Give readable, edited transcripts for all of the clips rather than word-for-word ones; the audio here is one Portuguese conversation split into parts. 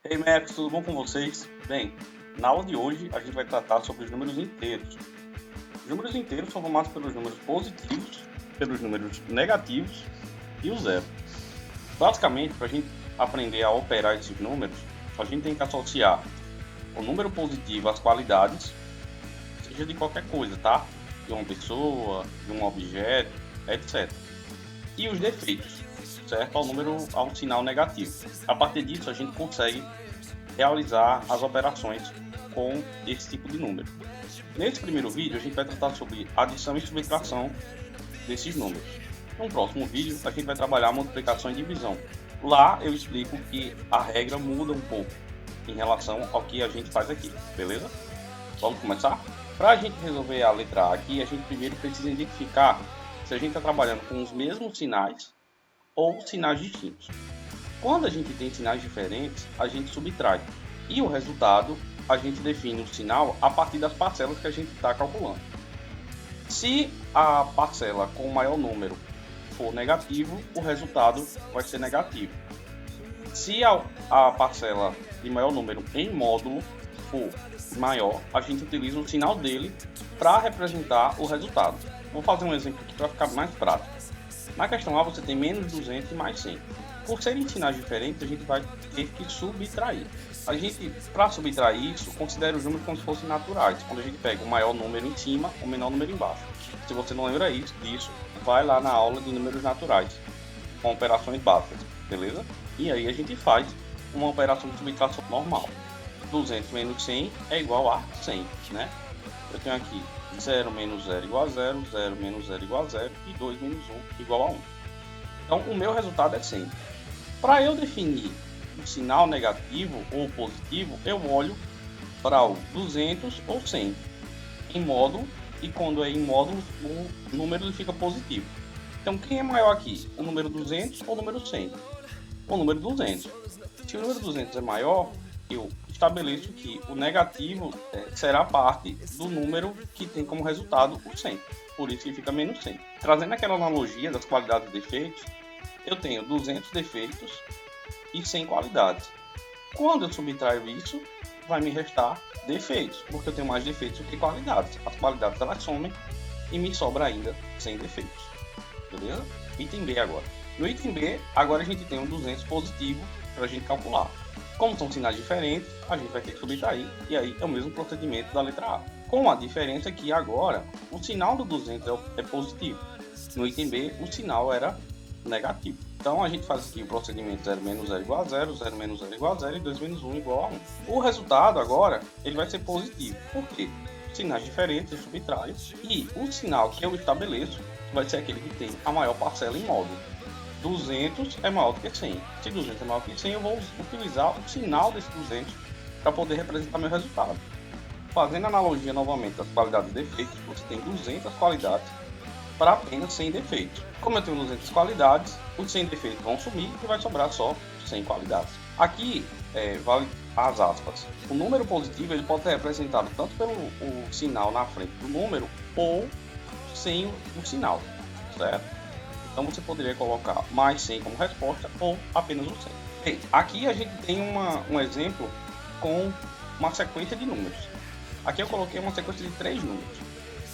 Ei, Max, tudo bom com vocês? Bem, na aula de hoje a gente vai tratar sobre os números inteiros. Os números inteiros são formados pelos números positivos, pelos números negativos e o zero. Basicamente, para a gente aprender a operar esses números, a gente tem que associar o número positivo às qualidades, seja de qualquer coisa, tá? De uma pessoa, de um objeto, etc. E os defeitos, certo? Ao sinal negativo. A partir disso, a gente consegue realizar as operações com esse tipo de número. Nesse primeiro vídeo, a gente vai tratar sobre adição e subtração desses números. No próximo vídeo, a gente vai trabalhar a multiplicação e divisão. Lá eu explico que a regra muda um pouco em relação ao que a gente faz aqui, beleza? Vamos começar? Para a gente resolver a letra A aqui, a gente primeiro precisa identificar se a gente está trabalhando com os mesmos sinais ou sinais distintos. Quando a gente tem sinais diferentes, a gente subtrai. E o resultado, a gente define o sinal a partir das parcelas que a gente está calculando. Se a parcela com o maior número for negativo, o resultado vai ser negativo. Se a parcela de maior número em módulo for maior, a gente utiliza o sinal dele para representar o resultado. Vou fazer um exemplo aqui para ficar mais prático. Na questão A você tem menos 200 e mais 100. Por serem sinais diferentes, a gente vai ter que subtrair. A gente, para subtrair isso, considera os números como se fossem naturais. Quando a gente pega o maior número em cima, o menor número embaixo. Se você não lembra disso, vai lá na aula de números naturais, com operações básicas, beleza? E aí a gente faz uma operação de subtração normal. 200 menos 100 é igual a 100, né? Eu tenho aqui 0 menos 0 igual a 0, 0 menos 0 igual a 0 e 2 menos 1 igual a 1. Então, o meu resultado é 100. Para eu definir o sinal negativo ou positivo, eu olho para o 200 ou 100 em módulo, e quando é em módulo, o número fica positivo. Então, quem é maior aqui? O número 200 ou o número 100? O número 200. Se o número 200 é maior, eu estabeleço que o negativo será parte do número que tem como resultado o 100. Por isso que fica menos 100. Trazendo aquela analogia das qualidades e defeitos, eu tenho 200 defeitos e 100 qualidades. Quando eu subtraio isso, vai me restar defeitos, porque eu tenho mais defeitos do que qualidades. As qualidades elas somem e me sobra ainda 100 defeitos. Beleza? Item B agora. No item B, agora a gente tem um 200 positivo para a gente calcular. Como são sinais diferentes, a gente vai ter que subtrair, e aí é o mesmo procedimento da letra A. Com a diferença que agora o sinal do 200 é positivo. No item B, o sinal era negativo. Então a gente faz aqui o procedimento 0 menos 0 igual a 0, 0 menos 0 igual a 0 e 2 menos 1 igual a 1. O resultado agora ele vai ser positivo. Por quê? Sinais diferentes eu subtraio, e o sinal que eu estabeleço vai ser aquele que tem a maior parcela em módulo. 200 é maior do que 100. Se 200 é maior que 100, eu vou utilizar o sinal desse 200 para poder representar meu resultado. Fazendo analogia novamente das qualidades e defeitos, você tem 200 qualidades para apenas 100 defeitos. Como eu tenho 200 qualidades, os 100 defeitos vão sumir e vai sobrar só 100 qualidades. Aqui vale as aspas. O número positivo ele pode ser representado tanto pelo o sinal na frente do número ou sem o sinal, certo? Então você poderia colocar mais 100 como resposta ou apenas o 100. Bem, aqui a gente tem um exemplo com uma sequência de números. Aqui eu coloquei uma sequência de 3 números.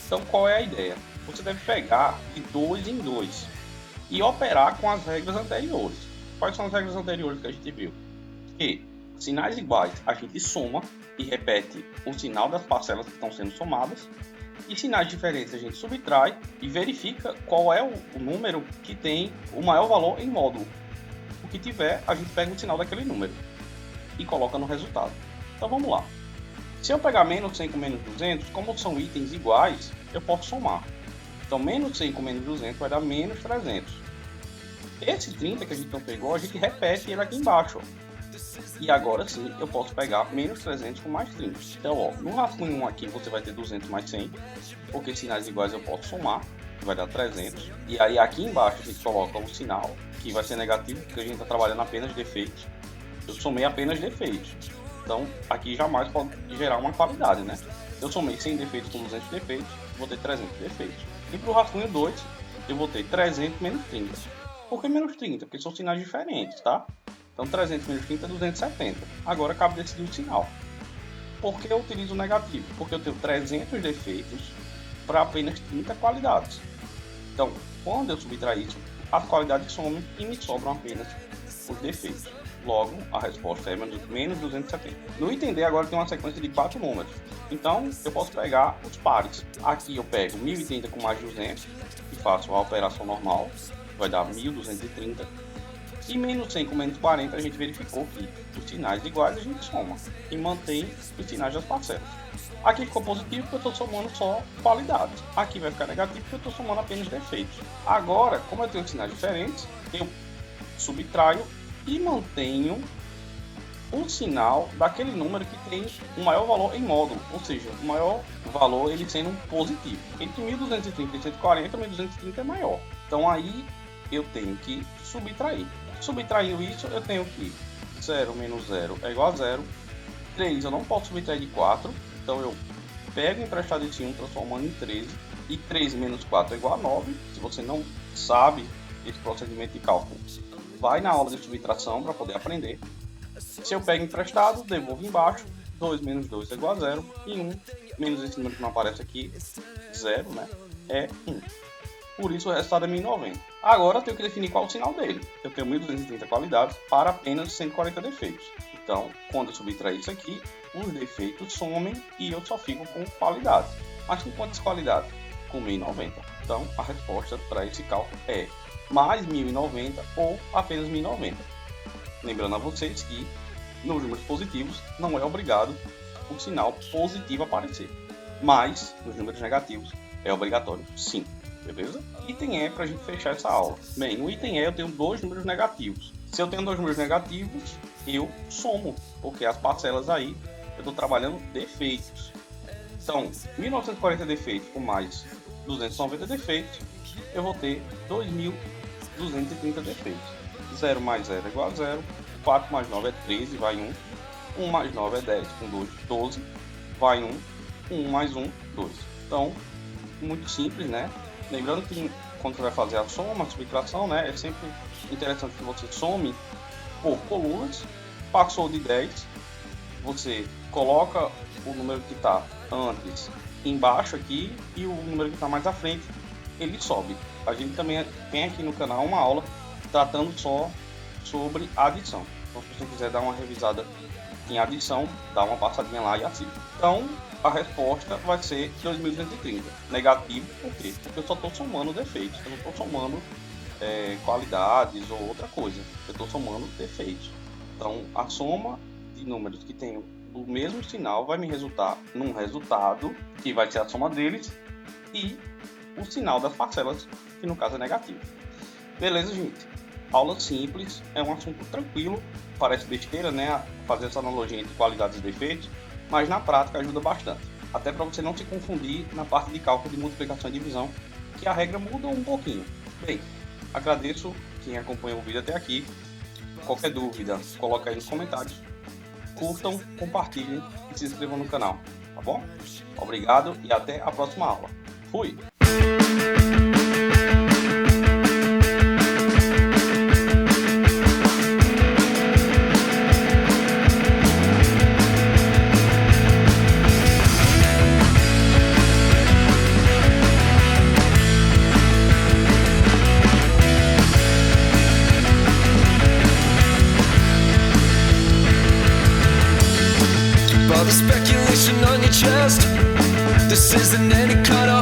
Então qual é a ideia? Você deve pegar de 2 em 2 e operar com as regras anteriores. Quais são as regras anteriores que a gente viu? Que sinais iguais a gente soma e repete o sinal das parcelas que estão sendo somadas, e sinais diferentes a gente subtrai e verifica qual é o número que tem o maior valor em módulo. O que tiver, a gente pega o sinal daquele número e coloca no resultado. Então vamos lá. Se eu pegar menos 100 com menos 200, como são itens iguais, eu posso somar. Então menos 100 com menos 200 vai dar menos 300. Esse 30 que a gente não pegou, a gente repete ele aqui embaixo. E agora sim, eu posso pegar menos 300 com mais 30. Então, ó, no rascunho 1 aqui você vai ter 200 mais 100, porque sinais iguais eu posso somar, que vai dar 300. E aí aqui embaixo a gente coloca o sinal, que vai ser negativo, porque a gente está trabalhando apenas defeitos. Eu somei apenas defeitos. Então, aqui jamais pode gerar uma qualidade, né? Eu somei 100 defeitos com 200 defeitos, vou ter 300 defeitos. E para o rascunho 2, eu vou ter 300 menos 30. Por que menos 30? Porque são sinais diferentes, tá? Então 300 menos 30 é 270. Agora cabe decidir o sinal. Por que eu utilizo o negativo? Porque eu tenho 300 defeitos para apenas 30 qualidades. Então, quando eu subtrair isso, as qualidades somem e me sobram apenas os defeitos. Logo, a resposta é menos 270. No item D agora tem uma sequência de 4 números. Então, eu posso pegar os pares. Aqui eu pego 1030 com mais 200 e faço a operação normal. Vai dar 1230. E menos 100 com menos 40 a gente verificou que os sinais iguais a gente soma e mantém os sinais das parcelas. Aqui ficou positivo porque eu estou somando só qualidades. Aqui vai ficar negativo porque eu estou somando apenas defeitos. Agora, como eu tenho sinais diferentes, eu subtraio e mantenho o sinal daquele número que tem o maior valor em módulo, ou seja, o maior valor ele sendo positivo. Entre 1230 e 140, 1230 é maior. Então aí eu tenho que subtrair. Subtraindo isso, eu tenho que 0 menos 0 é igual a 0. 3 eu não posso subtrair de 4, então eu pego o emprestado esse 1 transformando em 13. E 3 menos 4 é igual a 9. Se você não sabe esse procedimento de cálculo, vai na aula de subtração para poder aprender. Se eu pego emprestado, devolvo embaixo. 2 menos 2 é igual a 0. E 1 menos esse número que não aparece aqui, 0, né? É 1. Por isso o resultado é 1090. Agora eu tenho que definir qual é o sinal dele. Eu tenho 1230 qualidades para apenas 140 defeitos. Então, quando eu subtrair isso aqui, os defeitos somem e eu só fico com qualidades. Mas com quantas qualidades? Com 1090. Então, a resposta para esse cálculo é mais 1090 ou apenas 1090. Lembrando a vocês que nos números positivos não é obrigado o sinal positivo aparecer. Mas nos números negativos é obrigatório, sim. Beleza? Item E para a gente fechar essa aula. Bem, no item E eu tenho dois números negativos. Se eu tenho dois números negativos, eu somo, porque as parcelas aí eu estou trabalhando defeitos. Então, 1940 defeitos com mais 290 defeitos, eu vou ter 2230 defeitos. 0 mais 0 é igual a 0. 4 mais 9 é 13, vai 1. 1 mais 9 é 10, com 2, 12, vai 1. 1 mais 1, 2. Então, muito simples, né? Lembrando que quando você vai fazer a soma, a subtração, né, é sempre interessante que você some por colunas. Passou de 10, você coloca o número que está antes embaixo aqui e o número que está mais à frente, ele sobe. A gente também tem aqui no canal uma aula tratando só sobre adição. Então, se você quiser dar uma revisada em adição, dá uma passadinha lá e assista. Então, a resposta vai ser 2230. Negativo, por quê? Porque eu só estou somando defeitos. Eu não estou somando qualidades ou outra coisa. Eu estou somando defeitos. Então, a soma de números que tem o mesmo sinal vai me resultar num resultado, que vai ser a soma deles, e o sinal das parcelas, que no caso é negativo. Beleza, gente? Aula simples, é um assunto tranquilo. Parece besteira, né? Fazer essa analogia entre qualidades e defeitos, mas na prática ajuda bastante. Até para você não se confundir na parte de cálculo de multiplicação e divisão, que a regra muda um pouquinho. Bem, agradeço quem acompanhou o vídeo até aqui. Qualquer dúvida, coloca aí nos comentários. Curtam, compartilhem e se inscrevam no canal, tá bom? Obrigado e até a próxima aula. Fui! All the speculation on your chest, this isn't any kind of